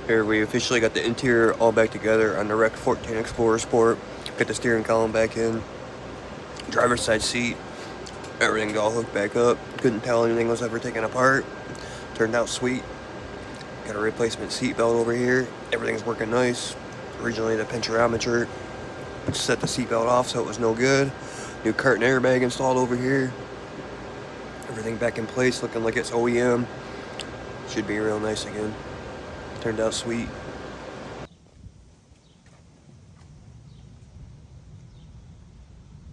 Here we officially got the interior all back together on the Rec 14 Explorer Sport. Got the steering column back in, driver's side seat, everything's all hooked back up. Couldn't tell anything was ever taken apart. Turned out sweet. Got a replacement seat belt over here. Everything's working nice. Originally the pincherometer set the seat belt off, so it was no good. New curtain airbag installed over here. Everything back in place, looking like it's OEM. Should be real nice again. Turned out sweet.